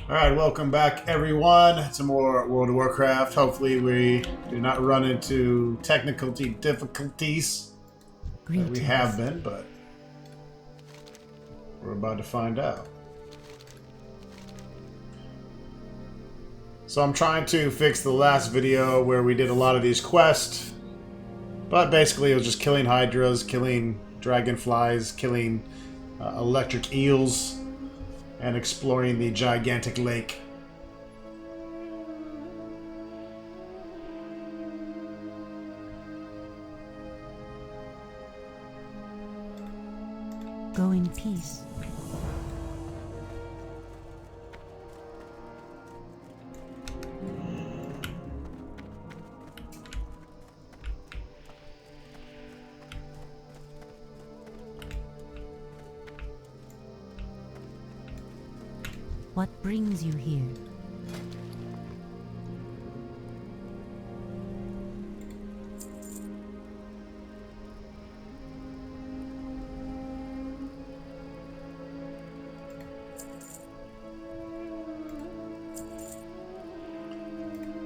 Alright, welcome back everyone to more World of Warcraft. Hopefully we do not run into technical difficulties that we have been, but we're about to find out. So I'm trying to fix the last video where we did a lot of these quests, but basically it was just killing hydras, killing dragonflies, killing electric eels, and exploring the gigantic lake. Go in peace. What brings you here?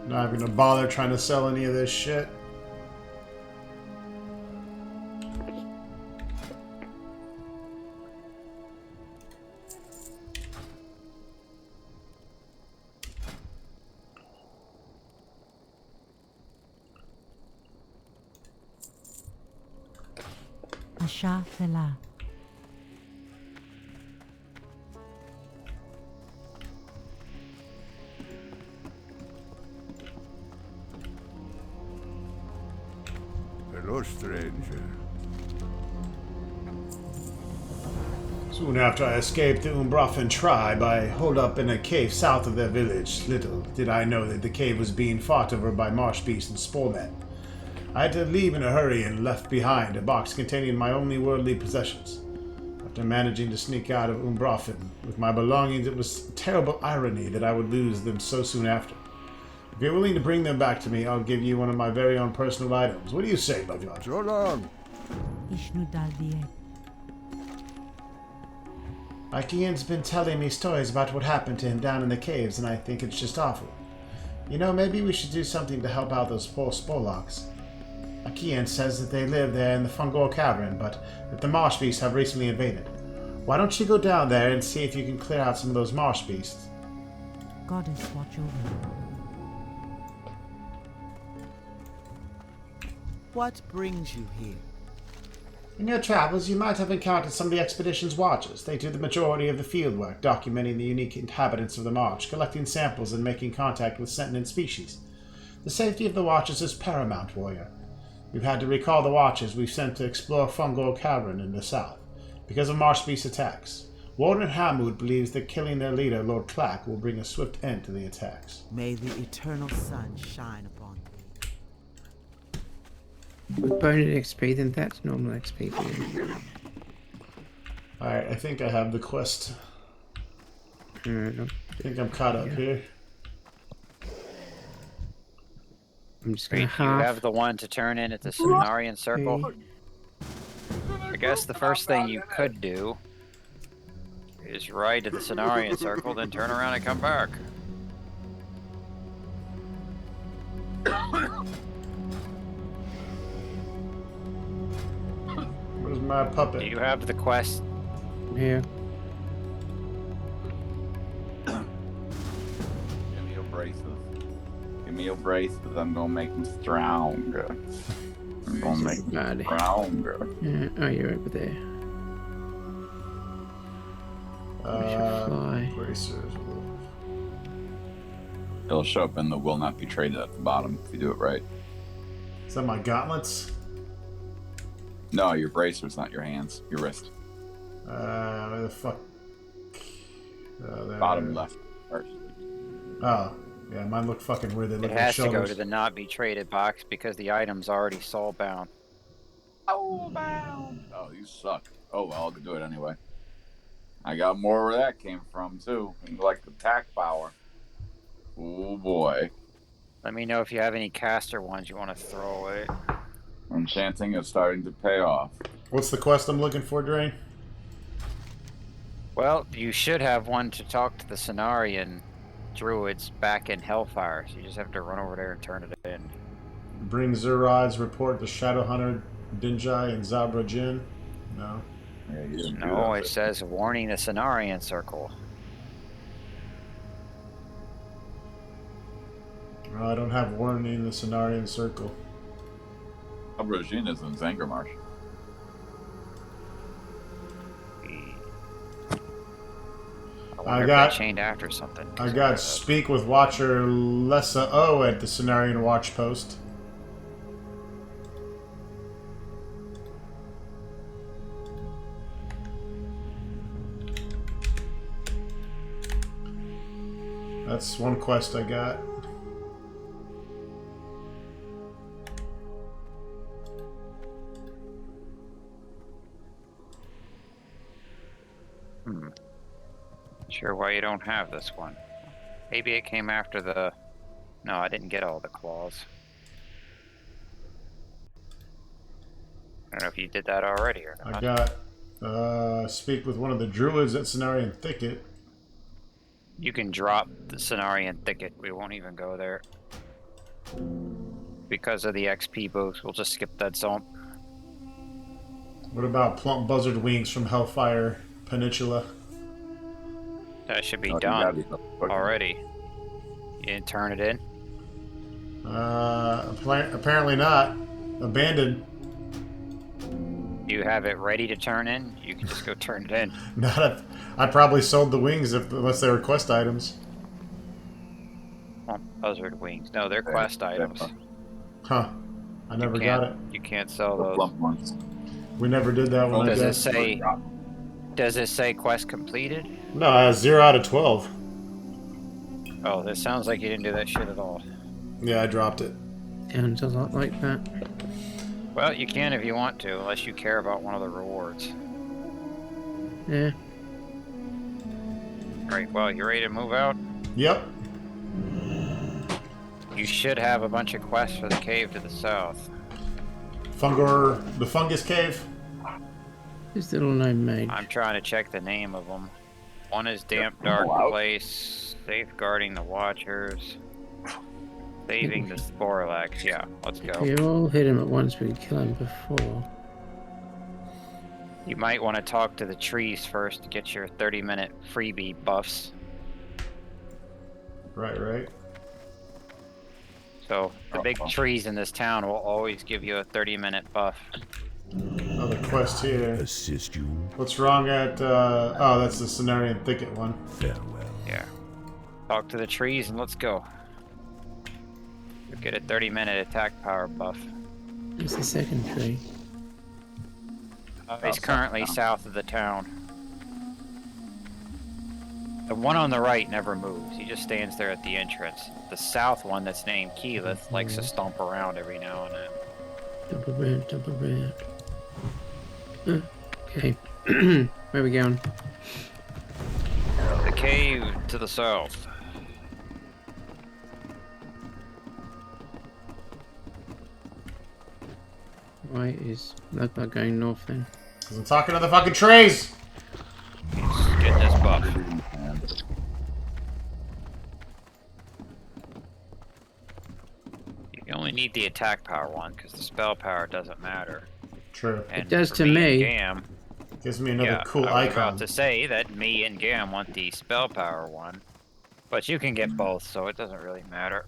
Not even gonna bother trying to sell any of this shit. Asha Fela. Hello, stranger. Soon after I escaped the Umbrafan tribe, I holed up in a cave south of their village. Little did I know that the cave was being fought over by marsh beasts and sporemen. I had to leave in a hurry and left behind a box containing my only worldly possessions. After managing to sneak out of Umbrafan with my belongings, it was terrible irony that I would lose them so soon after. If you're willing to bring them back to me, I'll give you one of my very own personal items. What do you say, Lovejoy? So long. Ishnu Dalviet. Ian's been telling me stories about what happened to him down in the caves, and I think it's just awful. You know, maybe we should do something to help out those poor Sporlocks. Ian says that they live there in the Fungor Cavern, but that the marsh beasts have recently invaded. Why don't you go down there and see if you can clear out some of those marsh beasts? Goddess watch over. What brings you here? In your travels, you might have encountered some of the expedition's watchers. They do the majority of the fieldwork, documenting the unique inhabitants of the marsh, collecting samples and making contact with sentient species. The safety of the watchers is paramount, warrior. We've had to recall the watchers we've sent to explore Fungor Cavern in the south, because of marsh beast attacks. Warden Hamud believes that killing their leader, Lord Clack, will bring a swift end to the attacks. May the eternal sun shine upon you. With bonus XP, then that's normal XP. Alright, I think I have the quest. I think I'm caught up here. I'm just going to You half. have the one to turn in at the Cenarian Circle. I guess the first thing you could do is ride to the Cenarian Circle, then turn around and come back. Where's my puppet? Do you have the quest? Here. Give me your braces. Give me your braces. I'm gonna make them stronger. I'm gonna make them Bad. stronger. Yeah. Oh, you're over there. We should fly. Bracers. It'll show up in the will not be traded at the bottom if you do it right. Is that my gauntlets? No, your bracers, not your hands. Your wrist. Where the fuck? There. Bottom left first. Oh, yeah, mine look fucking weird. They look It like has to go shoulders. to the not be traded box because the item's already soulbound. Soulbound! Oh, you suck. Oh well, I'll do it anyway. I got more where that came from too. Like attack power. Oh boy. Let me know if you have any caster ones you want to throw away. Enchanting is starting to pay off. What's the quest I'm looking for, Drain? Well, you should have one to talk to the Cenarian druids back in Hellfire, so you just have to run over there and turn it in. Bring Zurod's report to Shadowhunter, Dinjai, and Zabra Jin. No. Yeah, you didn't do No, that. it says warning the Cenarian Circle. No, I don't have warning in the Cenarian Circle. Abrogine is in Zangarmarsh. I wonder if got- they chained after something. I got speak with Watcher Lessa O at the Cenarian Watch Post. That's one quest I got. Sure why you don't have this one. Maybe it came after the... No, I didn't get all the claws. I don't know if you did that already or not. I got speak with one of the druids at Cenarian Thicket. You can drop the Cenarian Thicket. We won't even go there. Because of the XP boost, we'll just skip that zone. What about plump buzzard wings from Hellfire Peninsula? That should be Oh, you gotta done be fucking- already. You didn't turn it in? Apparently not. Abandoned. Do you have it ready to turn in? You can just go turn it in. Not if, I probably sold the wings unless they were quest items. Oh, buzzard wings. No, they're quest items. Huh. I never got it. You can't sell The those. plump ones. We never did that one, I Does it guess. say... Does it say quest completed? No, 0 out of 12. Oh, this sounds like you didn't do that shit at all. Yeah, I dropped it. Sounds a lot like that. Well, you can if you want to, unless you care about one of the rewards. Yeah. Great, well, you ready to move out? Yep. You should have a bunch of quests for the cave to the south. The Fungus Cave. This little gnome mage. I'm trying to check the name of them. One is Damp Yep, Dark go out. Place, Safeguarding the Watchers, Saving the Sporlax. Yeah, let's If go. we all hit him at once, we could kill him before. You might want to talk to the trees first to get your 30-minute freebie buffs. Right. So, the big trees in this town will always give you a 30-minute buff. Another quest here. Assist you. What's wrong at, oh, that's the Cenarian Thicket one. Farewell. Yeah. Talk to the trees and let's go. You'll get a 30-minute attack power buff. It's the second tree. He's currently south of the town. The one on the right never moves. He just stands there at the entrance. The south one that's named Keyleth likes to stomp around every now and then. Jump around, jump around. Okay. Where are we going? The cave to the south. Why is Lugbug going north then? Because I'm talking to the fucking trees! He's getting his buff. You only need the attack power one, because the spell power doesn't matter. True. And does for to and me. Gam, Gives me another yeah, cool I was icon. about to say that me and Gam want the spell power one, but you can get both, so it doesn't really matter.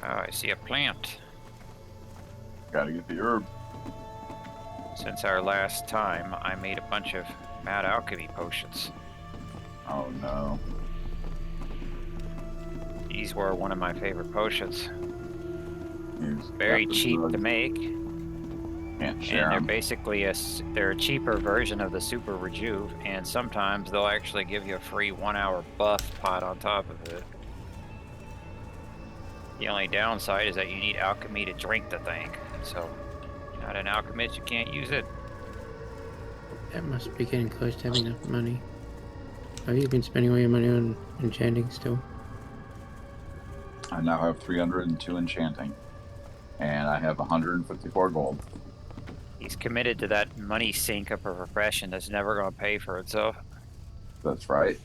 Oh, I see a plant. Gotta get the herb. Since our last time, I made a bunch of mad alchemy potions. Oh no. These were one of my favorite potions. He's Very got the cheap drug. to make, Can't share and they're 'em. basically they're a cheaper version of the Super Rejuve, and sometimes they'll actually give you a free 1-hour buff pot on top of it. The only downside is that you need alchemy to drink the thing, so if you're not an alchemist, you can't use it. That must be getting close to having enough money. Have you been spending all your money on enchanting still? I now have 302 enchanting. And I have 154 gold. He's committed to that money sink of a profession that's never going to pay for itself. That's right.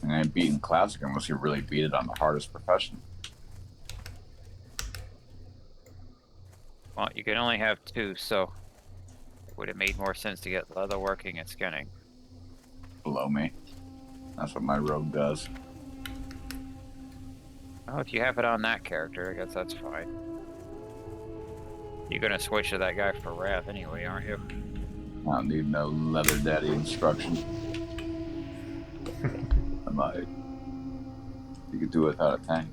And I ain't beating classic unless you really beat it on the hardest profession. Well, you can only have 2, so it would have made more sense to get leatherworking and skinning. Below me. That's what my rogue does. Oh, if you have it on that character, I guess that's fine. You're gonna switch to that guy for Wrath anyway, aren't you? I don't need no leather daddy instruction. I might. You could do it without a tank.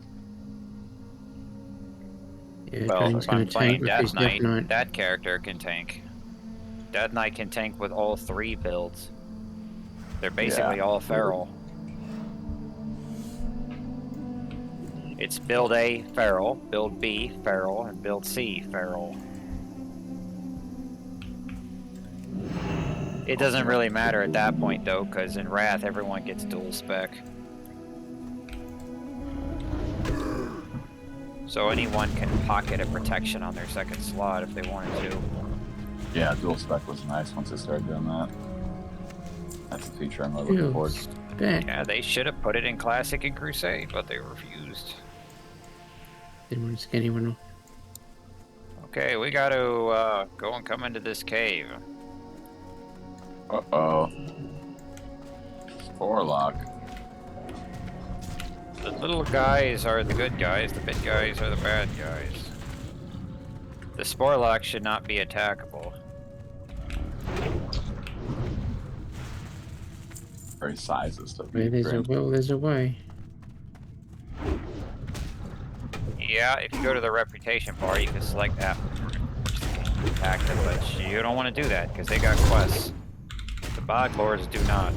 Yeah, Well, Drane's if I'm gonna playing tank with Death his Death Knight, Knight. that character can tank. Death Knight can tank with all 3 builds. They're basically all feral. It's build A, feral, build B, feral, and build C, feral. It doesn't really matter at that point though, because in Wrath everyone gets dual spec. So anyone can pocket a protection on their second slot if they wanted to. Yeah, dual spec was nice once I started doing that. That's a feature I'm really looking forward to. Back. Yeah, they should have put it in Classic and Crusade, but they refused. Didn't want to scare anyone off. Okay, we gotta go and come into this cave. Uh-oh. Warlock. The little guys are the good guys, the big guys are the bad guys. The Sporlock should not be attackable. Very sizes to Where there's a will, there's a way. Yeah, if you go to the reputation bar, you can select that attack them, but you don't want to do that because they got quests. The Bog Lords do not.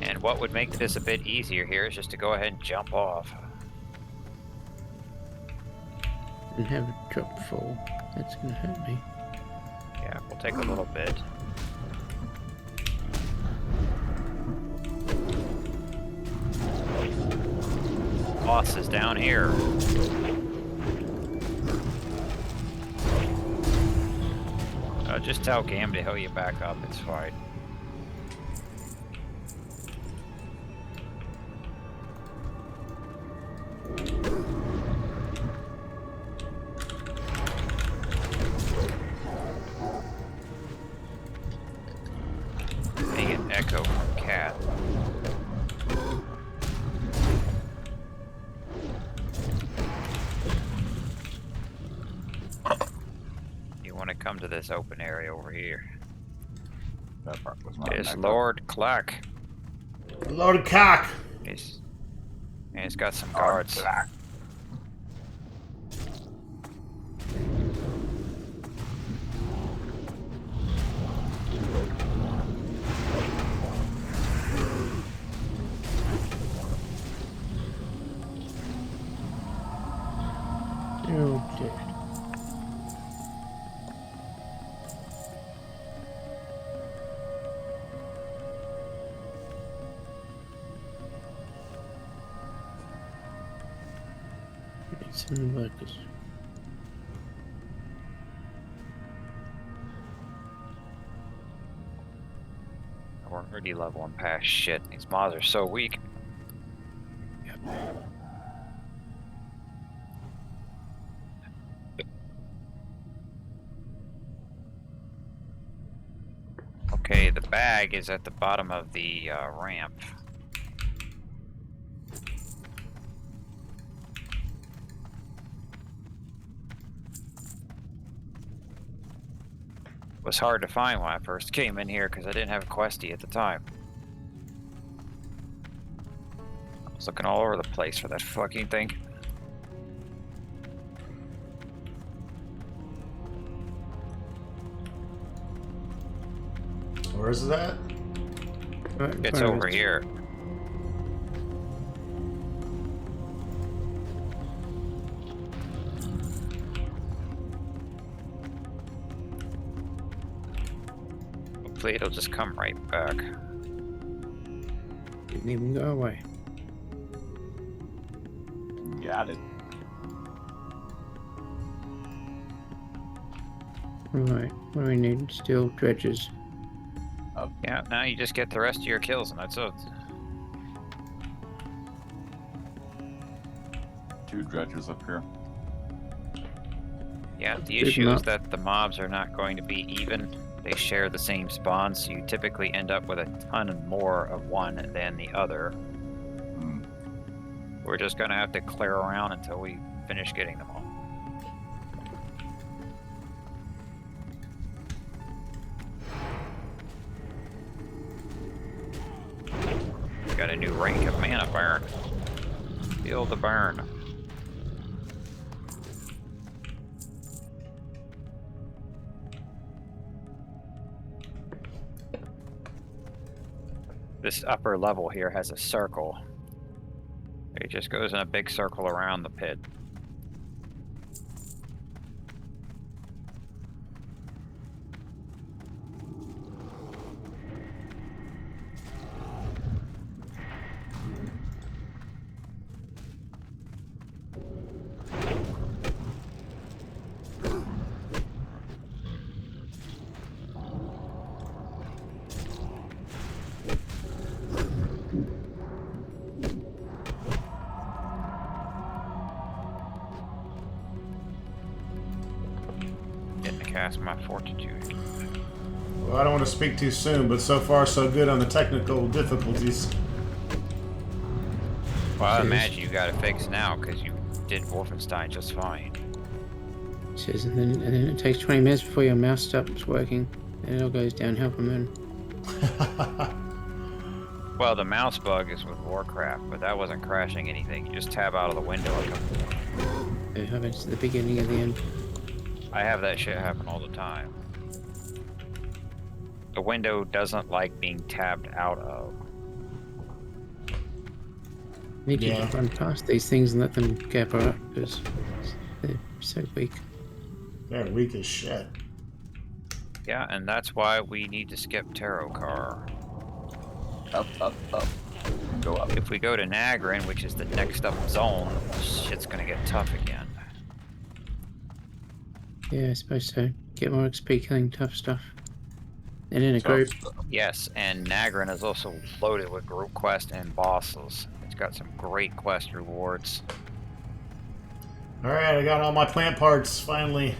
And what would make this a bit easier here is just to go ahead and jump off. And have a drop fall. That's gonna hurt me. Yeah, we'll take a little bit. Boss is down here. Just tell Gam to heal you back up, it's fine. Dang it, echo from cat. You want to come to this open area over here. That part was not It's an Lord Clack. Lord Cock! He's got some guards. They're all dead. Need some workers. We're already leveling past shit. These mods are so weak. Okay, the bag is at the bottom of the ramp. It was hard to find when I first came in here because I didn't have a questie at the time. I was looking all over the place for that fucking thing. Where is that? Right, It's fire over it. here. Hopefully it'll just come right back. Didn't even go away. Got it. Right, what do we need? Steel dredges. Yeah, now you just get the rest of your kills, and that's it. 2 dredgers up here. Yeah, the Big issue is map. that the mobs are not going to be even. They share the same spawn, so you typically end up with a ton more of one than the other. Hmm. We're just gonna have to clear around until we finish getting them all. Got a new rank of mana burn. Feel the burn. This upper level here has a circle. It just goes in a big circle around the pit. Getting to cast my fortitude. Well, I don't want to speak too soon, but so far so good on the technical difficulties. Well, I Says- imagine you got it fixed now because you did Wolfenstein just fine. It says, and then it takes 20 minutes before your mouse stops working, and it all goes downhill from then. Well, the mouse bug is with Warcraft, but that wasn't crashing anything. You just tab out of the window. It happens at the beginning and the end. I have that shit happen all the time. The window doesn't like being tabbed out of. Need Yeah. to run past these things and let them gap up because they're so weak. They're weak as shit. Yeah, and that's why we need to skip Tarot Car. Up, up, up. Go up. If we go to Nagrin, which is the next up zone, shit's gonna get tough again. Yeah, I suppose so. Get more XP killing tough stuff. And in a Tough group. stuff. Yes, and Nagrin is also loaded with group quests and bosses. It's got some great quest rewards. Alright, I got all my plant parts, finally.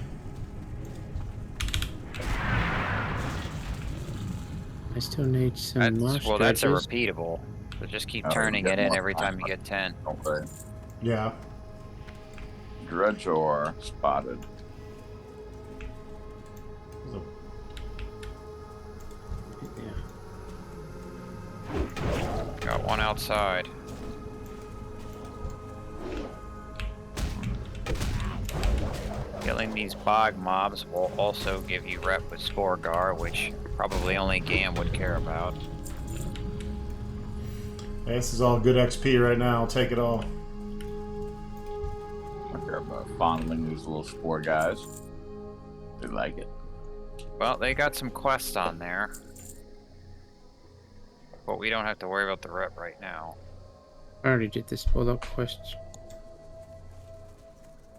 I still need some marsh That's a dredges. repeatable. So just keep Oh, turning you it got in more every time you plant get 10. Okay. Yeah. Dredger spotted. Yeah. Got one outside. Killing these bog mobs will also give you rep with Sporgar, which probably only Gam would care about. Hey, this is all good XP right now. I'll take it all. I don't care about fondling these little spore guys. They like it. Well, they got some quests on there. But we don't have to worry about the rep right now. I already did this Bullock quest.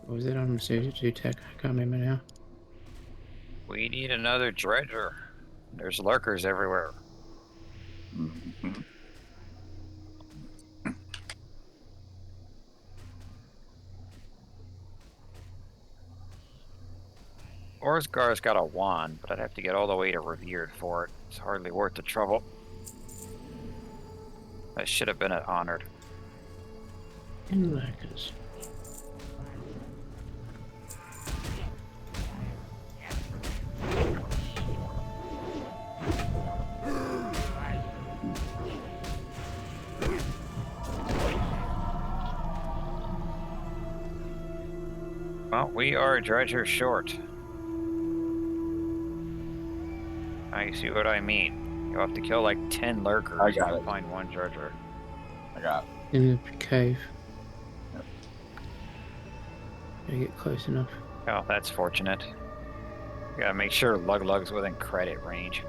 What was it on Zoo Tech? I can't remember now. We need another dredger. There's lurkers everywhere. Mhm. Orsgar's got a wand, but I'd have to get all the way to Revered for it. It's hardly worth the trouble. That should have been honored. In lurkers. Well, we are a dredger short. I see what I mean. You'll have to kill like 10 lurkers I got to it. find one dredger. I got In the cave. Yep. Gotta get close enough. Oh, that's fortunate. Gotta make sure Lug Lug's within credit range.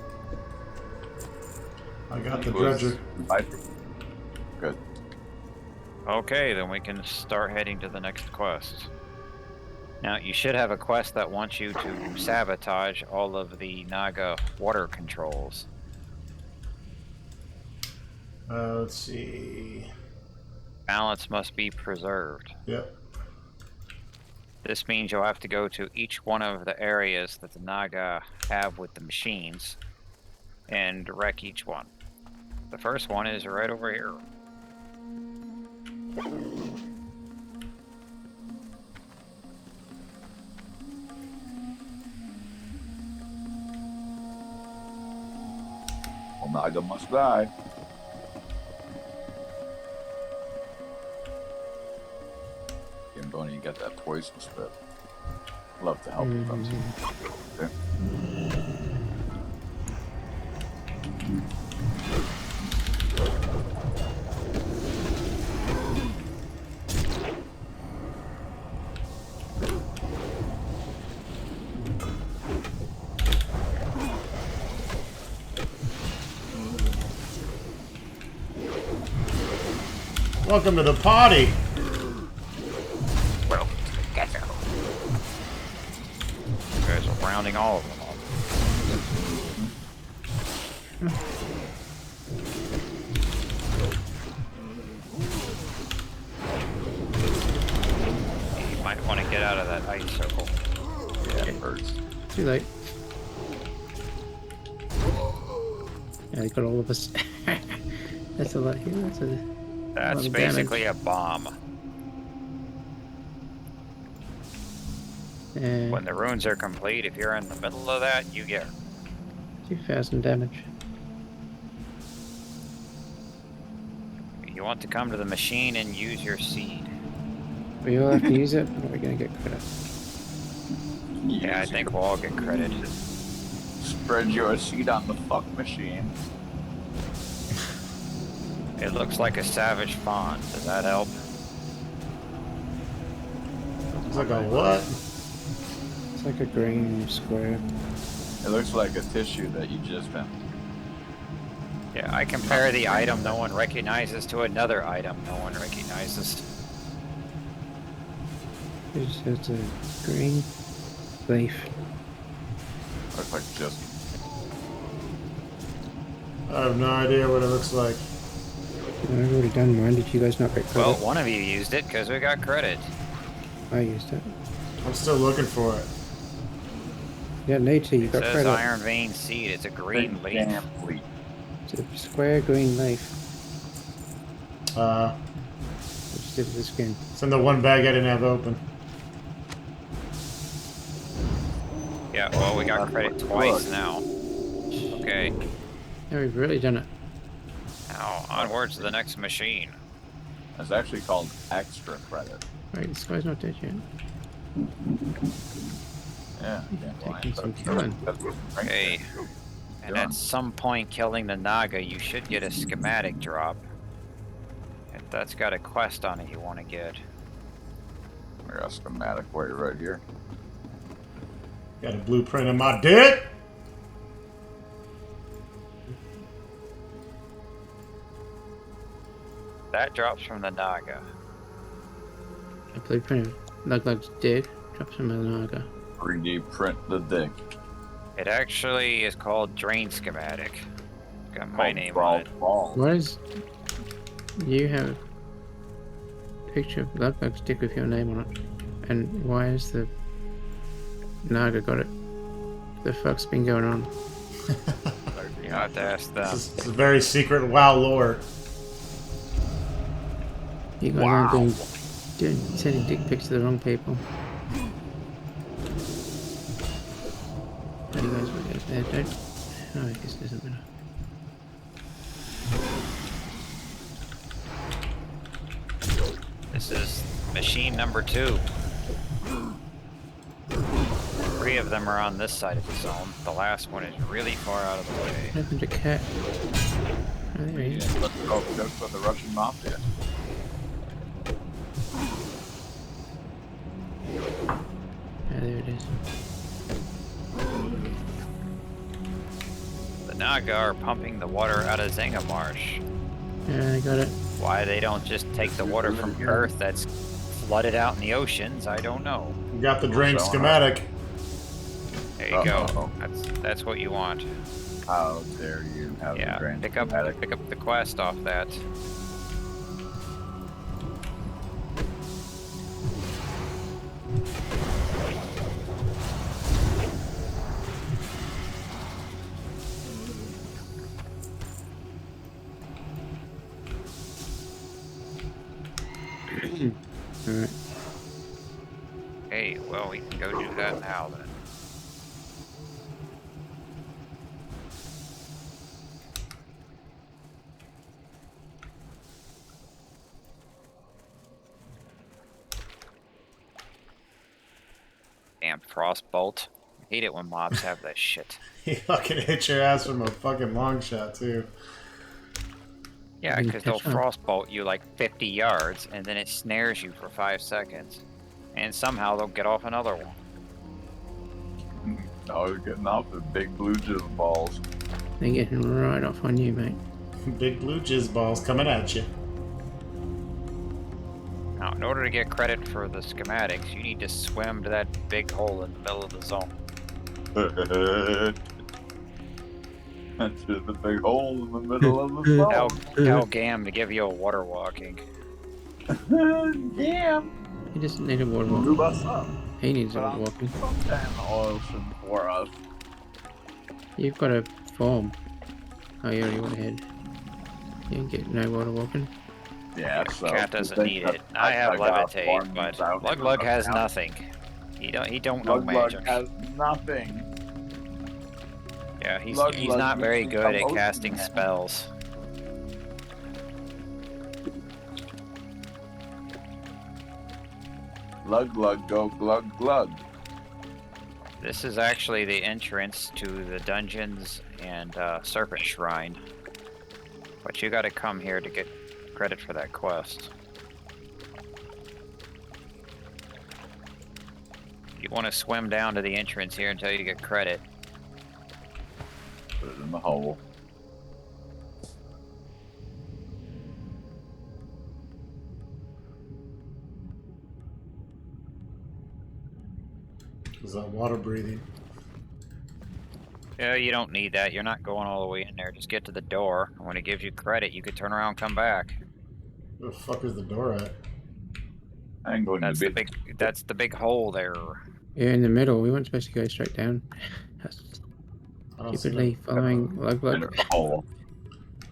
I got the It was dredger. Good. Okay, then we can start heading to the next quest. Now, you should have a quest that wants you to sabotage all of the Naga water controls. Let's see. Balance must be preserved. Yep. This means you'll have to go to each one of the areas that the Naga have with the machines and wreck each one. The first one is right over here. Well, Naga must die. Gimboni, you got that poison spit. Love to help with them. Okay. Welcome to the party. Well, get there. You guys are rounding all of them up. You might want to get out of that ice circle. Yeah, it hurts. Too late. Yeah, they got all of us. That's a lot here. That's basically a bomb. When the runes are complete, if you're in the middle of that, you get 2,000 damage. You want to come to the machine and use your seed. We all have to use it, or are we going to get credit? Yeah, I think we'll all get credit. Spread your seed on the fuck machine. It looks like a savage fawn. Does that help? It's like a what? It's like a green square. It looks like a tissue that you just bent. Yeah, I compare the item no one recognizes to another item no one recognizes. It's a green leaf. Looks like just. I have no idea what it looks like. I've already done mine. Did you guys not get credit? Well, one of you used it because we got credit. I used it. I'm still looking for it. You don't need to. You It got says credit. iron vein seed. It's a green leaf. Damn leaf. It's a square green leaf. Which did the skin. It's in the one bag I didn't have open. Yeah, well, we got credit twice now. Okay, Yeah, we've really done it. now onwards to the next machine. It's actually called extra credit. Right, this guy's not dead yet. Yeah, you can't lie. Taking some killing. Okay, and at some point killing the Naga, you should get a schematic drop. If that's got a quest on it you want to get. I got a schematic for you right here. Got a blueprint of my dick. That drops from the Naga. A blueprint of Luglug's dick drops from the Naga. 3D print the dick. It actually is called Drain Schematic. Got my name on it. What is... You have a picture of Luglug's dick with your name on it. And why is the Naga got it? The fuck's been going on? You have to ask them. This is a very secret WoW lore. You guys aren't sending dick pics to the wrong people. How do you guys want to get there? Don't... Oh, I guess it doesn't matter. This is machine number 2. 3 of them are on this side of the zone. The last one is really far out of the way. What happened to Cat? Oh, there he is. Let's go for the Russian mafia. Oh, there it is. The Naga are pumping the water out of Zenga Marsh. Yeah, I got it. Why they don't just take the water from Earth that's flooded out in the oceans, I don't know. You got the drain So, schematic. There you go. Uh-oh. That's what you want. How dare you have Yeah, the grand pick up the quest off that. Alright. Hey, well, we can go do that now then. Damn frostbolt. I hate it when mobs have that shit. He fucking hit your ass from a fucking long shot too. Yeah, Did he because they'll catch up? frostbolt you like 50 yards, and then it snares you for 5 seconds. And somehow they'll get off another one. Oh, you're getting off the big blue jizz balls. They're getting right off on you, mate. Big blue jizz balls coming at you. Now, in order to get credit for the schematics, you need to swim to that big hole in the middle of the zone. That's just a big hole in the middle of the Tell Gam to give you a water walking. phone. Damn. He doesn't need a water walk. Move us up. He needs a But water I'm walking. sometime the ocean for us. You've got a form. Oh, you already went ahead. You ain't get no water walking. Yeah, so Cat doesn't need it. I have levitate, but Lug has nothing. He don't know Lug magic. has nothing. Yeah, he's Lug not very needs good some at ocean casting man. spells. Lug go glug glug. This is actually the entrance to the dungeons and Serpent Shrine. But you gotta come here to get credit for that quest. You want to swim down to the entrance here until you get credit. Put it in the hole. Is that water breathing? Yeah, you don't need that. You're not going all the way in there. Just get to the door. And when it gives you credit, you could turn around and come back. Where the fuck is the door at? I ain't going That's to the be. big. That's the big hole there. You're in the middle. We weren't supposed to go straight down. I don't see Stupidly no, following Lug. In the hole.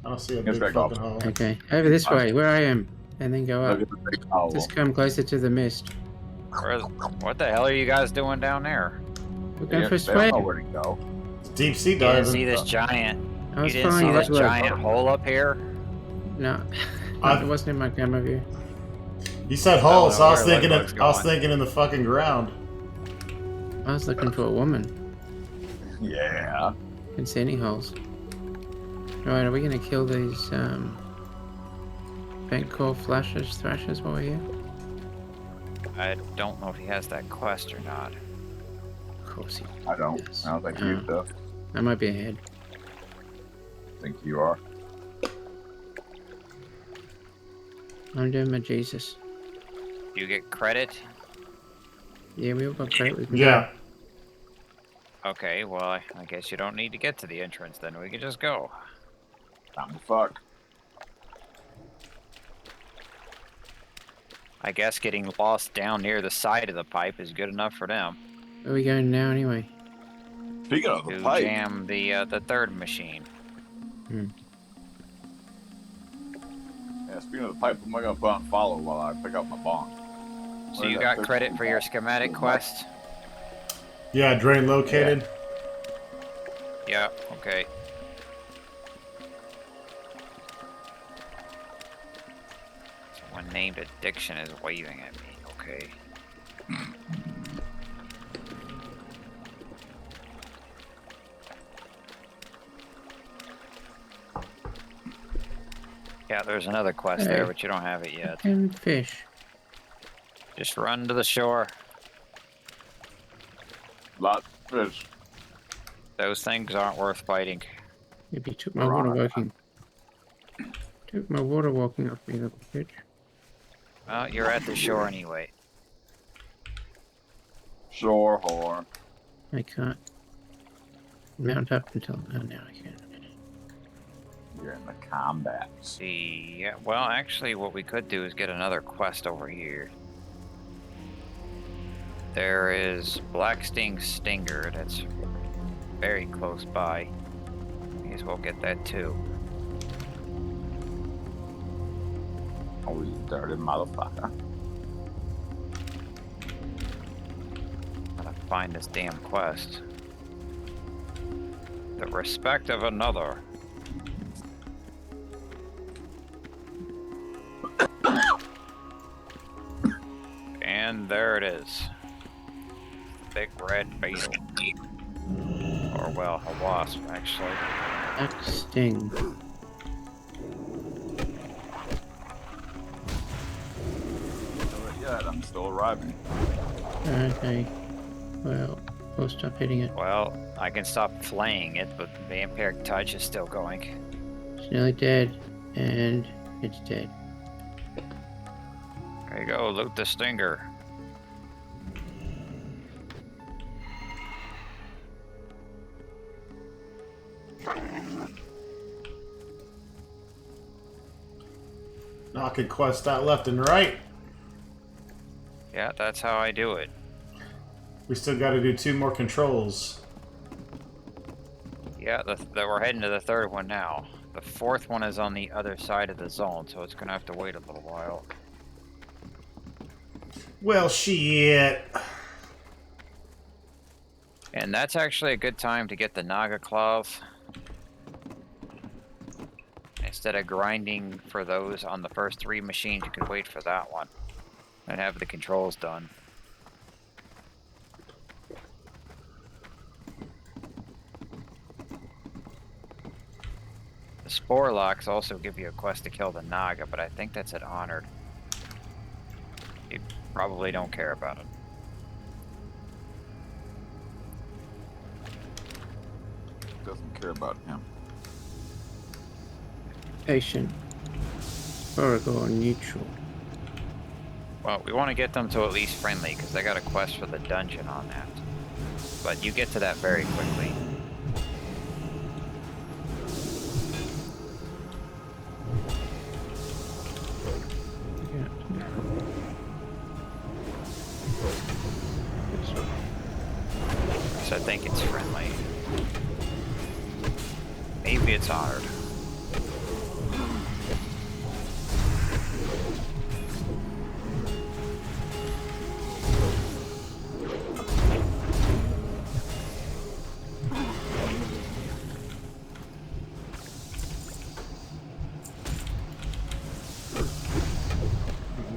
I don't see a Yes, big back fucking off. hole. Okay, over this way, where I am, and then go up. Look at the big hole. Just come closer to the mist. What the hell are you guys doing down there? We're going for a They don't know swim. where to go. It's deep sea You didn't diving. see this giant. I You was didn't see following you this that way. giant hole up here. No, I've- it wasn't in my camera view. You said I hole, don't so know I was where thinking Lug's it, I was going. thinking in the fucking ground. I was looking for a woman. Yeah. Didn't see any holes. Alright, are we gonna kill these bank core thrashers while we're here? I don't know if he has that quest or not. Of course he I don't. Yes. I don't think you do. I might be ahead. I think you are. I'm doing my Jesus. Do you get credit? Yeah, we all got credit. We can Yeah. Okay, well, I guess you don't need to get to the entrance then. We can just go. Time to fuck. I guess getting lost down near the side of the pipe is good enough for them. go. Where are we going now anyway? Speaking of the To pipe, jam the third machine. yeah, speaking of the pipe, I'm gonna put on follow while I pick up my bong. So you got credit for your schematic quest? Yeah, drain located. Yeah, okay. Someone named Addiction is waving at me, okay. Yeah, there's another quest there, but you don't have it yet. And fish. Just run to the shore. Lots of fish. Those things aren't worth fighting. Maybe you took my water walking. Took my water walking off me, little bitch. Well, you're at the shore anyway. Shore whore. I can't mount up until now I can. You're in the combat. See, yeah, well, actually, what we could do is get another quest over here. There is Black Sting Stinger that's very close by. May as well get that too. Oh, you dirty motherfucker. Gotta find this damn quest. The respect of another. And there it is. Big red beetle. Or, well, a wasp, actually. Black Sting. Not yet, I'm still arriving. Okay. Well, we'll stop hitting it. Well, I can stop flaying it, but the Vampiric Touch is still going. It's nearly dead, and it's dead. There you go, loot the stinger. Knocking quests out left and right. Yeah, that's how I do it. We still got to do 2 more controls. Yeah, we're heading to the 3rd one now. The 4th one is on the other side of the zone, so it's gonna have to wait a little while. Well, shit. And that's actually a good time to get the Naga Claws. Instead of grinding for those on the first 3 machines, you could wait for that one and have the controls done. The Spore Locks also give you a quest to kill the Naga, but I think that's at Honored. You probably don't care about it. Doesn't care about him. Patient. Oracle neutral. Well, we want to get them to at least friendly, because they got a quest for the dungeon on that. But you get to that very quickly. So I think it's friendly. Maybe it's honored.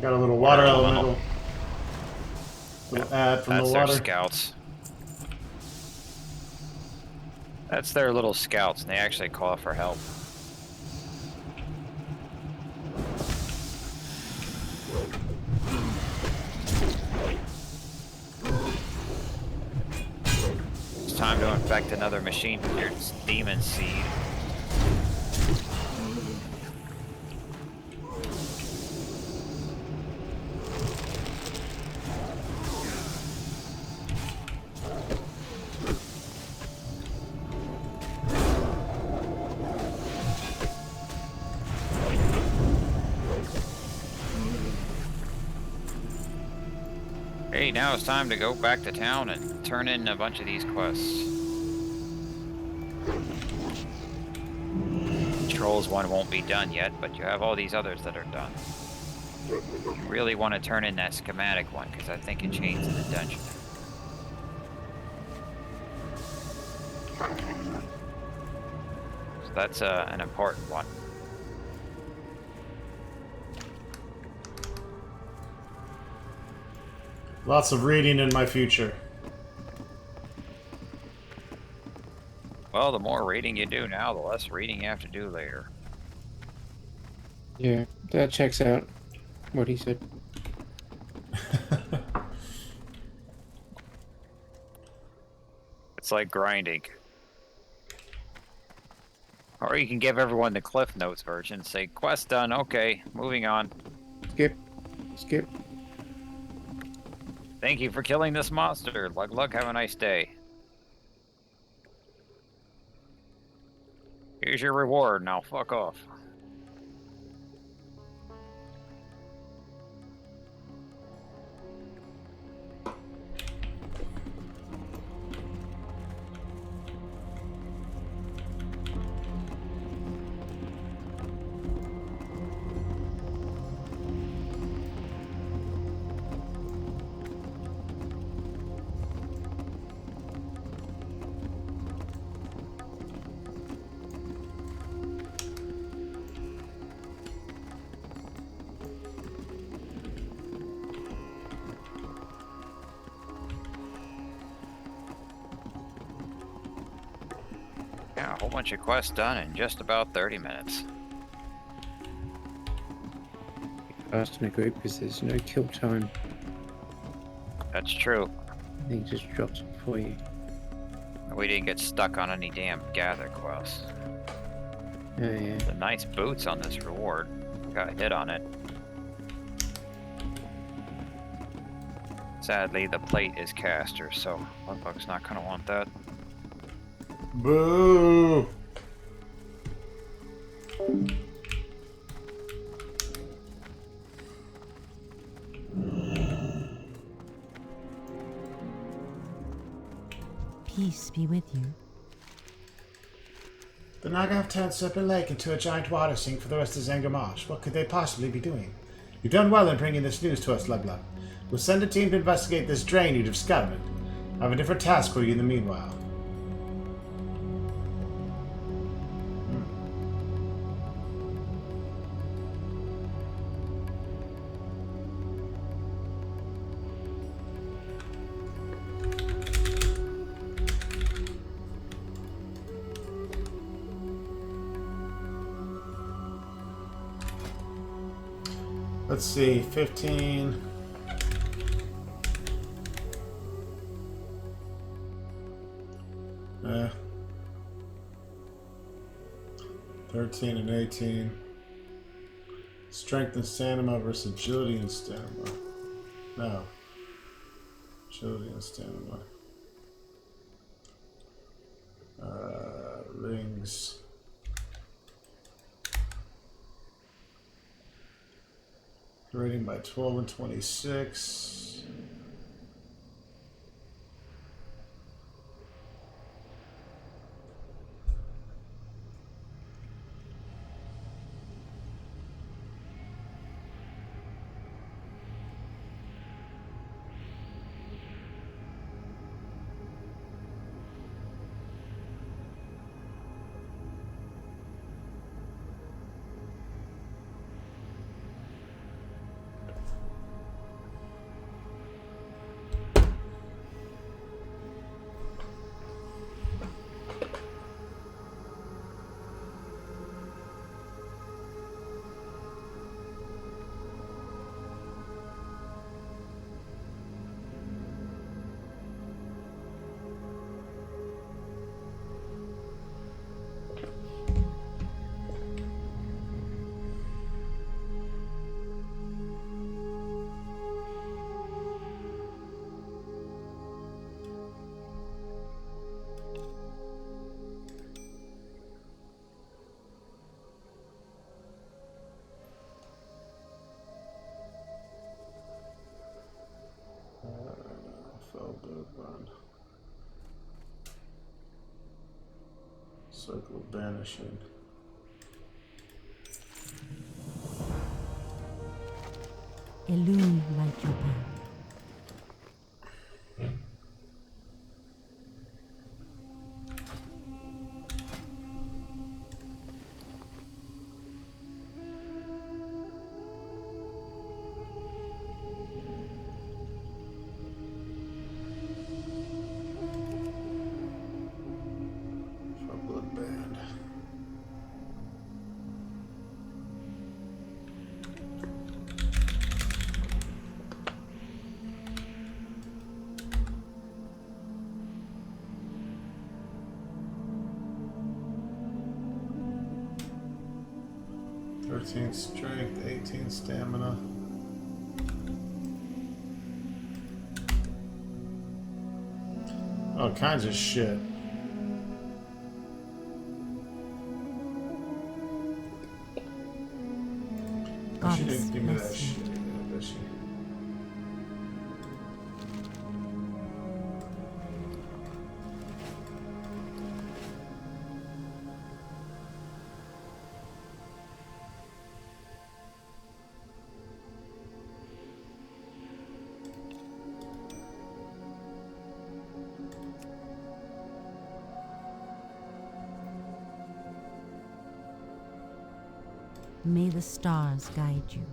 Got a little water elemental. Little ad from That's the their water. scouts. That's their little scouts, and they actually call for help. It's time to infect another machine with your demon seed. Hey, now it's time to go back to town and turn in a bunch of these quests. Trolls one won't be done yet, but you have all these others that are done. You really want to turn in that schematic one, because I think it changed in the dungeon. So that's an important one. Lots of reading in my future. Well, the more reading you do now, the less reading you have to do later. Yeah, that checks out what he said. It's like grinding. Or you can give everyone the Cliff Notes version. Say, quest done. Okay, moving on. Skip. Skip. Thank you for killing this monster. Luck, have a nice day. Here's your reward. Now fuck off. Yeah, a whole bunch of quests done in just about 30 minutes. Fast in a group because there's no kill time. That's true. He just drops it for you. We didn't get stuck on any damn gather quest. Oh yeah. The nice boots on this reward. Got hit on it. Sadly, the plate is caster, so Mudbug's not gonna want that. Boo! Peace be with you. The Naga have turned Serpent Lake into a giant water sink for the rest of Zangarmarsh. What could they possibly be doing? You've done well in bringing this news to us, Luglug. We'll send a team to investigate this drain you discovered. I have a different task for you in the meanwhile. Let's see, 15. Eh. 13 and 18. Strength and stamina versus agility and stamina. No. Agility and stamina. Rings. Rating by 12 and 26. Circle of banishing. Illume light your path. 13 strength, 18 stamina. All kinds of shit. Oh, she didn't give me that shit, did she? May the stars guide you.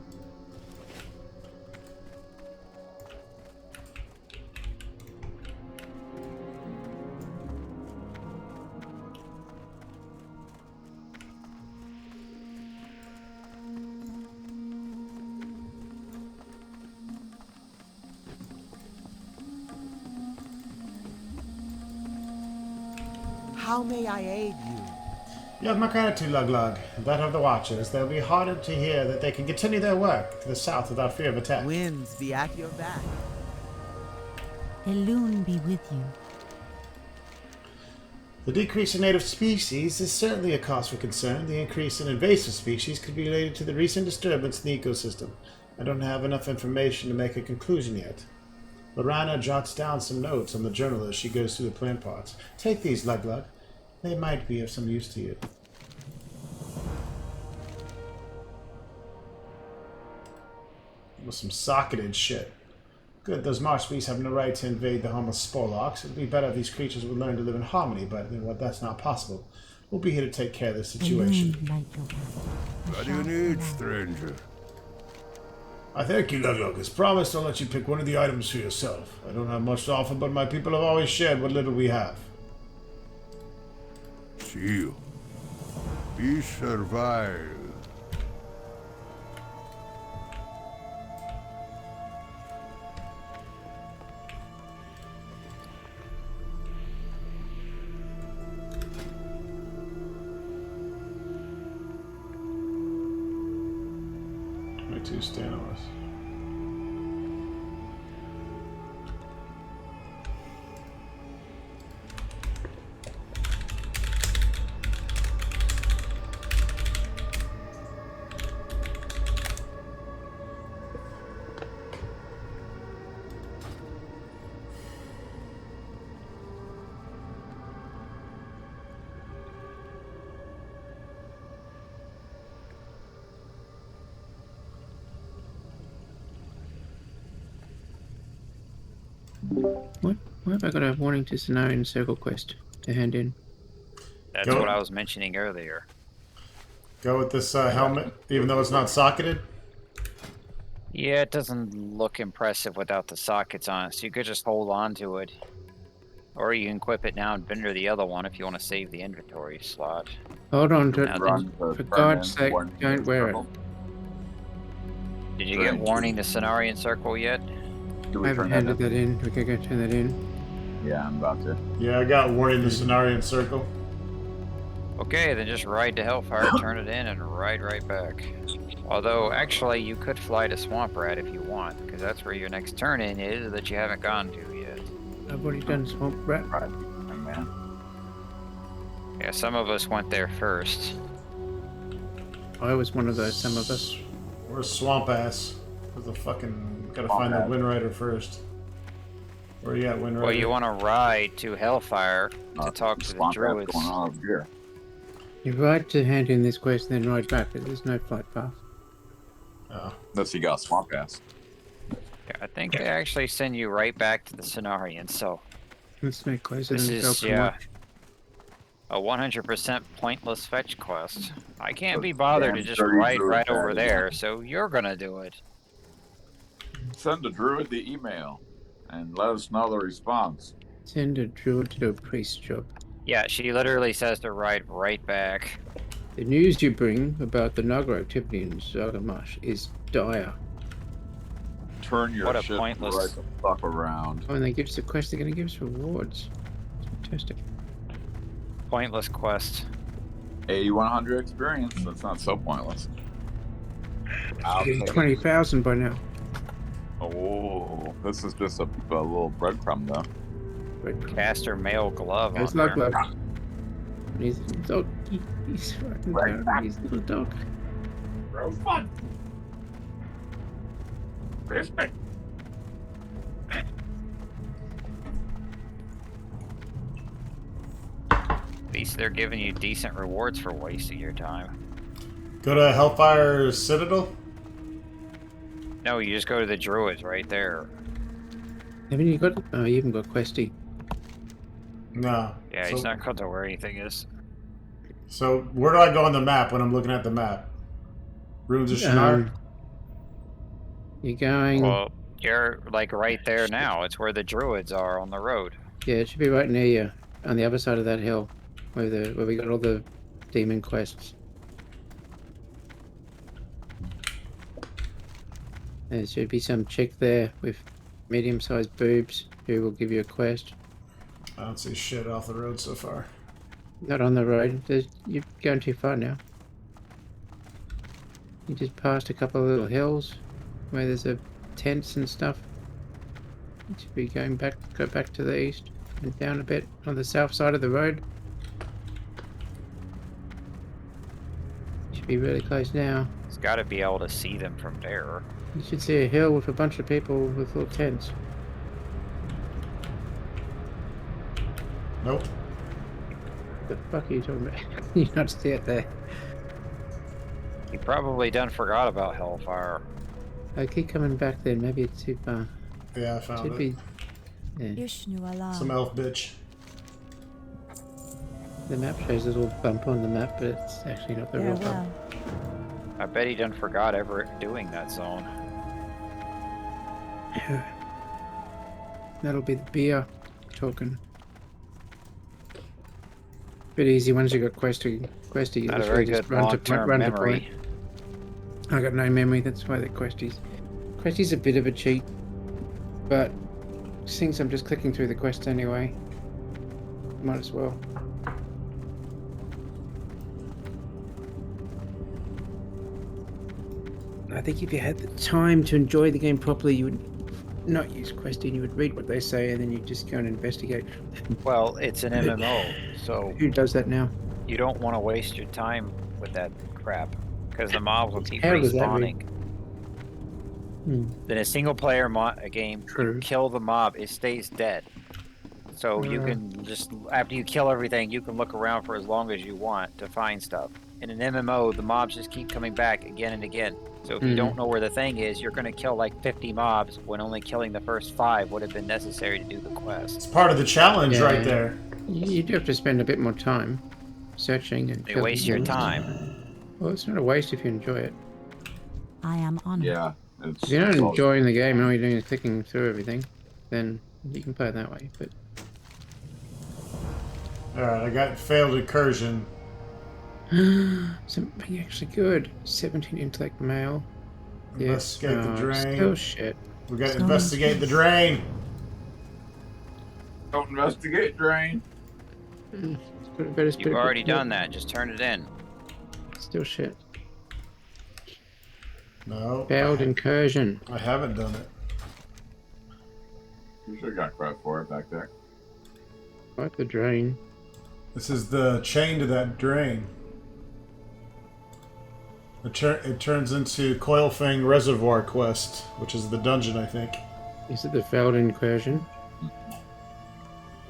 How may I aid you? You have my gratitude, Lug-Lug, that of the Watchers. They'll be heartened to hear that they can continue their work to the south without fear of attack. Winds be at your back. Elune be with you. The decrease in native species is certainly a cause for concern. The increase in invasive species could be related to the recent disturbance in the ecosystem. I don't have enough information to make a conclusion yet. Lorana jots down some notes on the journal as she goes through the plant parts. Take these, Lug-Lug. They might be of some use to you. With some socketed shit. Good, those marsh beasts have no right to invade the home of Sporlocks. It would be better if these creatures would learn to live in harmony, but that's not possible. We'll be here to take care of the situation. Elune light your path. What do you need, stranger? I thank you, Lug-Lug. As promised, I'll let you pick one of the items for yourself. I don't have much to offer, but my people have always shared what little we have. Seal. He survived. Two Stanos. What? Why have I got a warning to Cenarian Circle quest to hand in? That's Go. what I was mentioning earlier. Go with this helmet, even though it's not socketed. Yeah, it doesn't look impressive without the sockets on it, so you could just hold on to it. Or you can equip it now and vendor the other one if you want to save the inventory slot. Hold on to Now it. then, For God's sake, don't wear it. Did you get warning the Cenarian Circle yet? Do I we haven't turn handed that in? that in. We can go turn that in. Yeah, I'm about to. Yeah, I got warning the Cenarian Circle. Okay, then just ride to Hellfire, turn it in, and ride right back. Although, actually, you could fly to Swamp Rat if you want, because that's where your next turn-in is that you haven't gone to yet. I've already done Swamp Rat. Right, man. Yeah, some of us went there first. I was one of those, some of us. Where's Swamp Ass? Where's the fucking... Gotta Swamp find the Ass. Wind Rider first. Where you at, Wind Rider? Well, you want to ride to Hellfire to talk to the Swamp Rat's druids. going on over here. You ride to hand in this quest and then ride back, but there's no flight path. Oh. Unless you got Swamp Ass. Yeah, I think they actually send you right back to the Cenarian, so Let's make closer this than is, Falcon yeah, Watch. a 100% pointless fetch quest. I can't be bothered to Damn just dirty ride druid right over bag. there, so you're gonna do it. Send the druid the email and let us know the response. Send a druid to do a priest job. Yeah, she literally says to ride right back. The news you bring about the Naga activity in Zagamash is dire. Turn your What a shit pointless- right the fuck around. Oh, and they give us a quest, they're going to give us rewards. It's fantastic. Pointless quest. 8100 experience. That's not so pointless. I'll Getting take it. 20,000 by now. Oh, this is just a little breadcrumb, though. Caster male glove There's on luck there. left. He's a dog. He's fucking down. He's a little dog. Fun. At least they're giving you decent rewards for wasting your time. Go to Hellfire Citadel. No, you just go to the druids right there. Haven't you got? Oh, you haven't got Questy. No. Yeah, so, he's not going to where anything is. So where do I go on the map when I'm looking at the map? Ruins of Shannara? You're going. Well, you're like right there now. It's where the druids are on the road. Yeah, it should be right near you, on the other side of that hill, where we got all the demon quests. There should be some chick there with medium-sized boobs who will give you a quest. I don't see shit off the road so far. Not on the road. You're going too far now. You just passed a couple of little hills where there's a tents and stuff. You should be going back. Go back to the east and down a bit on the south side of the road. Should be really close now. It's got to be able to see them from there. You should see a hill with a bunch of people with little tents. Nope. The fuck are you talking about? You're not still there. You probably done forgot about Hellfire. I keep coming back then. Maybe it's too far. Yeah, I found Should it. be. Yeah. Ishnu Allah. Some elf bitch. The map shows a little bump on the map, but it's actually not the real bump. Farewell. I bet he done forgot ever doing that zone. That'll be the beer talking. Bit easy once you got questy. You Not a literally very just good long-term run to memory. point. I got no memory. That's why they're questies. Questies a bit of a cheat, but since I'm just clicking through the quest anyway, might as well. I think if you had the time to enjoy the game properly, you would not use questing. You would read what they say, and then you just go and investigate. Well, it's an MMO, so Who does that now? you don't want to waste your time with that crap because the mobs will keep How does that read? respawning. Hmm. In a single-player game, True. you kill the mob, it stays dead. So you can just, after you kill everything, you can look around for as long as you want to find stuff. In an MMO, the mobs just keep coming back again and again. So if you don't know where the thing is, you're going to kill like 50 mobs when only killing the first 5 would have been necessary to do the quest. It's part of the challenge Yeah. right there. You do have to spend a bit more time searching and. You waste your killing time. things. Well, it's not a waste if you enjoy it. I am honored. Yeah. It's, If you're not it's all- enjoying the game and all you're doing is clicking through everything, then you can play it that way. But Alright, I got failed incursion. something actually good. 17 intellect male. Investigate the drain. Still shit. We got to Still investigate the drain. Don't investigate drain. You've already done that, just turn it in. Still shit. No. Failed incursion. I haven't done it. You should have got credit for it back there. Like the drain. This is the chain to that drain. It turns into Coilfang Reservoir Quest, which is the dungeon, I think. Is it the failed incursion?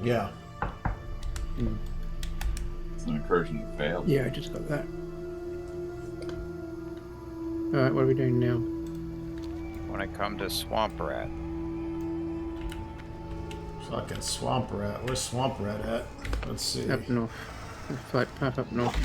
Yeah. It's an incursion that failed. Yeah, I just got that. Alright, what are we doing now? When I come to Swamp Rat. Fucking Swamp Rat. Where's Swamp Rat at? Let's see. Up north. Flight path up north.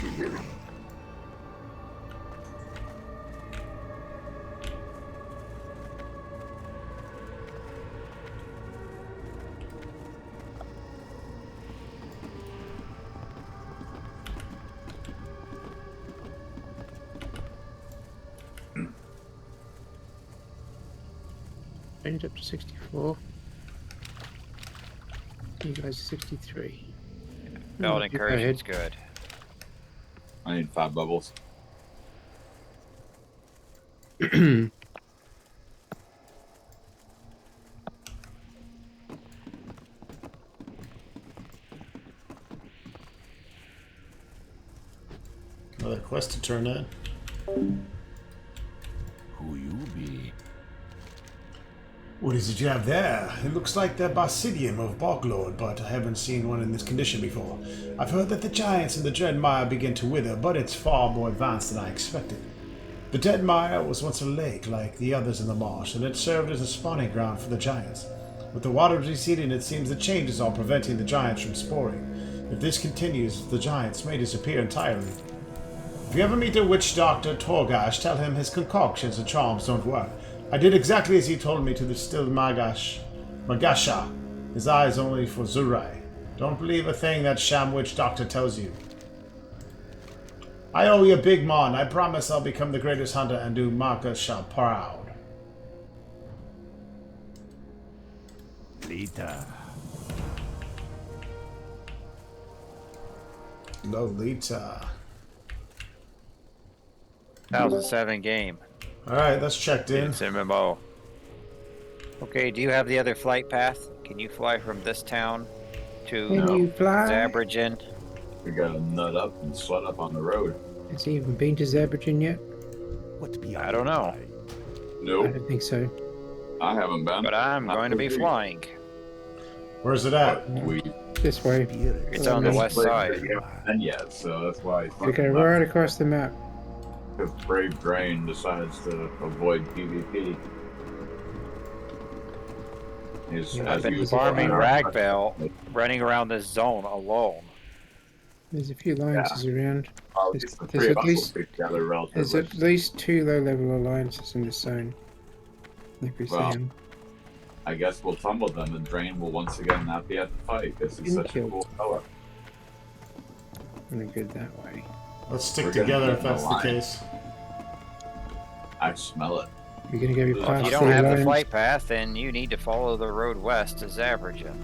Change up to 64. You guys are 63. Failed you go incursion's ahead. good. I need 5 bubbles. Another quest to turn in. Who you be? What is it you have there? It looks like the Basidium of Boglord, but I haven't seen one in this condition before. I've heard that the giants in the Dread Mire begin to wither, but it's far more advanced than I expected. The Dead Mire was once a lake like the others in the marsh, and it served as a spawning ground for the giants. With the water receding, it seems the changes are preventing the giants from sporing. If this continues, the giants may disappear entirely. If you ever meet a witch doctor, Torgash, tell him his concoctions and charms don't work. I did exactly as he told me to distill Magasha. His eyes only for Zurai. Don't believe a thing that sham witch doctor tells you. I owe you, big mon. I promise I'll become the greatest hunter and do Magasha proud. Lita. Lolita. 2007 game. Alright, that's checked in. It's MMO. Okay, do you have the other flight path? Can you fly from this town to Can you fly? Zabrigin? We gotta nut up and slut up on the road. Has he even been to Zabrigin yet? What be I don't know, I Nope, don't think so. I haven't been. but I'm going to be flying. Where's it at? We This way. It's on the west side. haven't been yet, so that's why. We go right across the map. Because Brave Drain decides to avoid PvP. I've been farming Ragbell, running around this zone alone. There's a few alliances around. There's There's at least- together There's relatively. at least 2 low-level alliances in this zone. If we see Well, them. I guess we'll tumble them, and Drain will once again not be at the fight. This is such a Killed. cool color. I'm gonna go that way. Let's stick We're gonna together get if that's in the line. case. I smell it. You're gonna go If past If you the don't have the alliance. flight path, then you need to follow the road west to Zabrigin.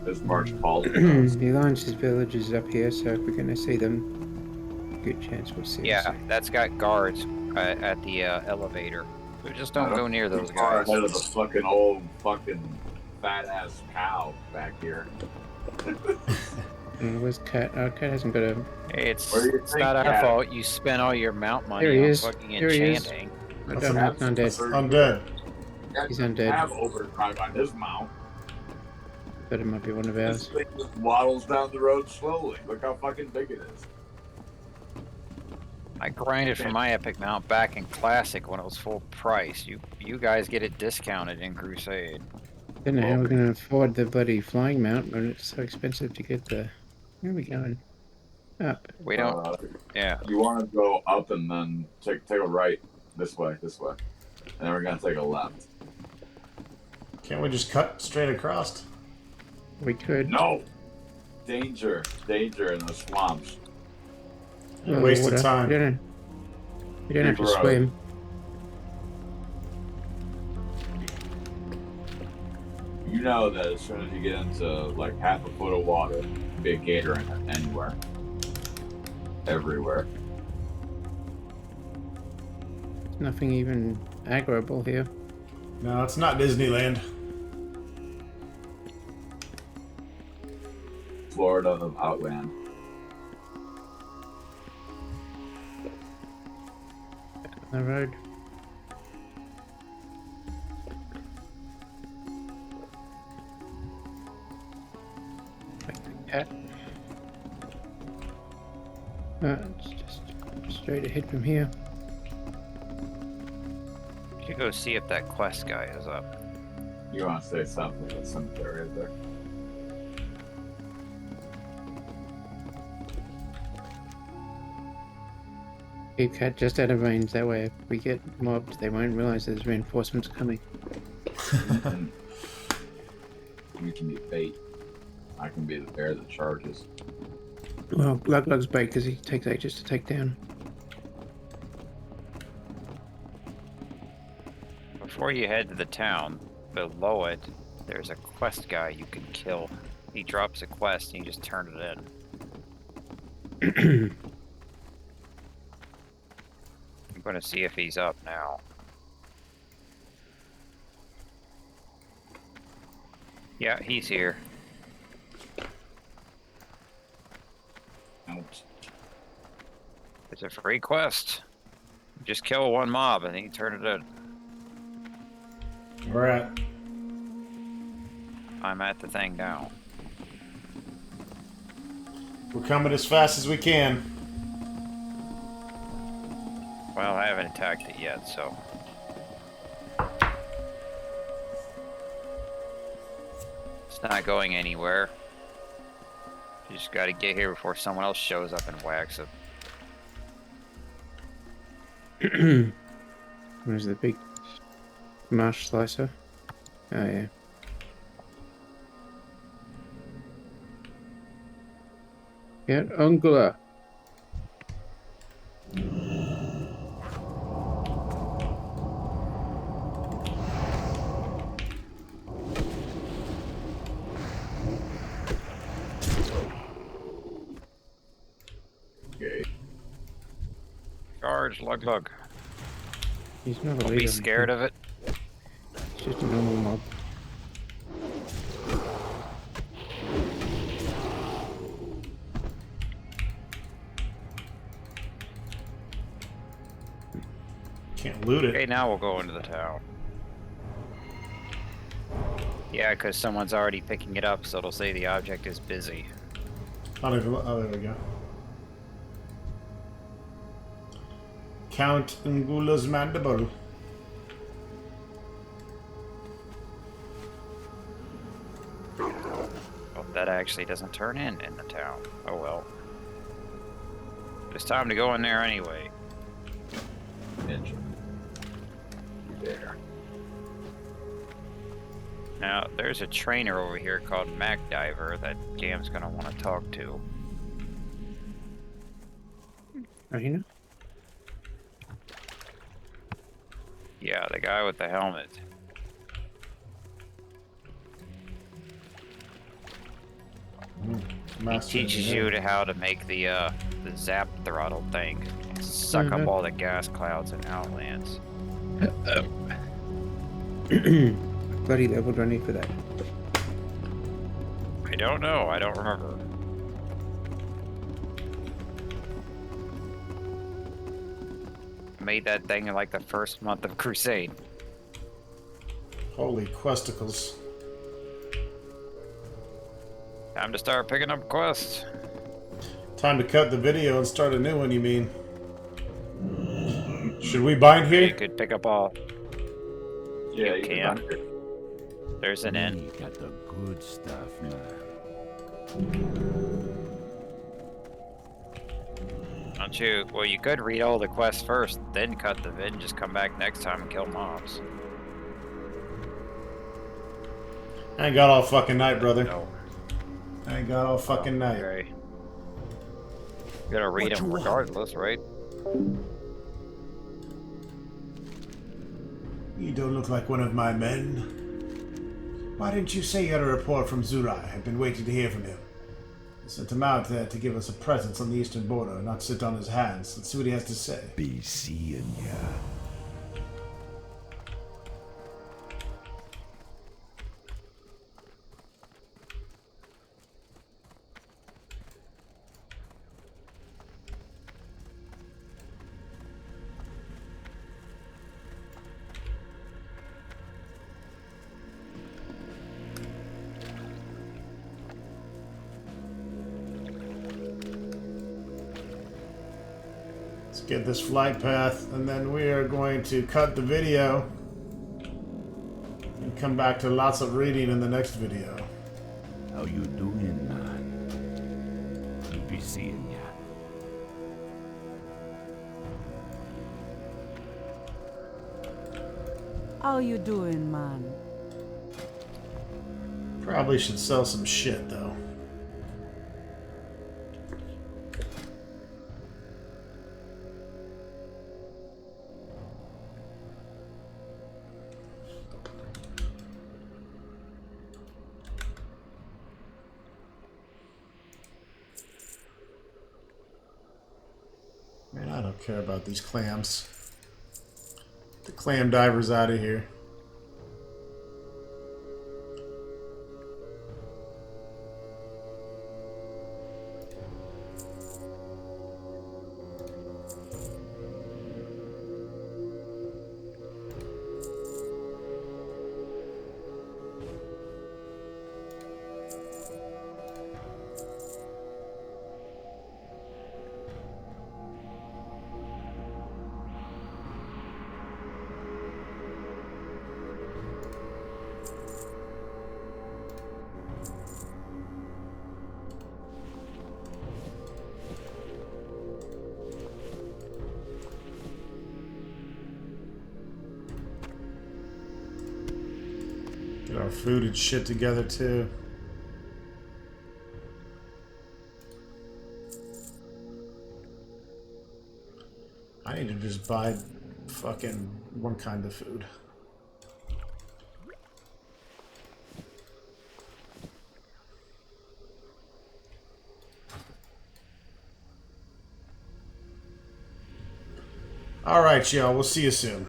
This March Paul. The alliance's village is up here, so if we're gonna see them, good chance we'll see Yeah, them. that's got guards at the elevator. So just don't I go near those Far guys. ahead of the fucking old fucking fat ass cow back here. And where's Cat? Oh, Cat hasn't got a. Hey, it's Where do you it's think not our that- fault. You spent all your mount money There he on is. fucking There he is. enchanting. I That's don't a- know, undead. Undead. He's undead. Have overdrive on his mount. But it might be one of This ours. thing just waddles down the road slowly. Look how fucking big it is. I grinded for my epic mount back in Classic when it was full price. You guys get it discounted in Crusade. Don't know how we're gonna afford the bloody flying mount when it's so expensive to get the. Where are we going? Up. We don't. Yeah. You want to go up and then take a right this way, and then we're gonna take a left. Can't we just cut straight across? We could. No, danger in the swamps. Oh, Waste of water. time. We don't have to Big road. swim. You know that as soon as you get into like half a foot of water, be a gator in it anywhere, everywhere. Nothing even aggroable here. No, it's not Disneyland. Florida of Outland. On the road. Like the cat. It's just straight ahead from here. You should go see if that quest guy is up. You want to say something with cemetery there? Keep cat just out of range. That way, if we get mobbed, they won't realize there's reinforcements coming. You can be bait. I can be the bear that charges. Well, Lug's bait because he takes ages to take down. Before you head to the town, below it, there's a quest guy you can kill. He drops a quest and you just turn it in. I'm gonna see if he's up now. Yeah, he's here. Ouch. It's a free quest. Just kill one mob and then you turn it in. We're at. I'm at the thing now. We're coming as fast as we can. Well, I haven't attacked it yet, so. It's not going anywhere. You just gotta get here before someone else shows up and whacks it. Where's the big marsh slicer? Oh, yeah. Get Ungula. Charge, lug lug. He's not a Don't leader. be scared of it. It's just a normal mob. Can't loot it. Okay, now we'll go into the town. Yeah, because someone's already picking it up, so it'll say the object is busy. Oh, there we go. Count Ngula's mandible. Oh, that actually doesn't turn in the town. Oh well. It's time to go in there anyway. Ninja. There. Now, there's a trainer over here called MacDiver that Gam's gonna want to talk to. Oh, you know? Yeah, the guy with the helmet. He Master teaches engineer. you to how to make the zap throttle thing. Suck up all the gas clouds and Outlands. Bloody level do I need for that? I don't know, I don't remember. I made that thing in like the first month of Crusade. Holy questicles. Time to start picking up quests. Time to cut the video and start a new one, you mean? Should we bind You here? could pick up all. Yeah, You you can. can. There's an inn. You got the good stuff, man. Don't you? Well, you could read all the quests first, then cut the vid and just come back next time and kill mobs. I ain't got all fucking night, brother. No. I ain't got all fucking night. Okay. You gotta read them regardless, right? You don't look like one of my men. Why didn't you say you had a report from Zurai? I've been waiting to hear from him. I sent him out there to give us a presence on the eastern border, not sit on his hands. Let's see what he has to say. Be seeing ya. Let's get this flight path, and then we are going to cut the video and come back to lots of reading in the next video. How you doing, man? Be seeing ya. How you doing, man? Probably should sell some shit, though. Man, I don't care about these clams. Get the clam divers out of here. Get our food and shit together too. I need to just buy fucking one kind of food. Alright, y'all. We'll see you soon.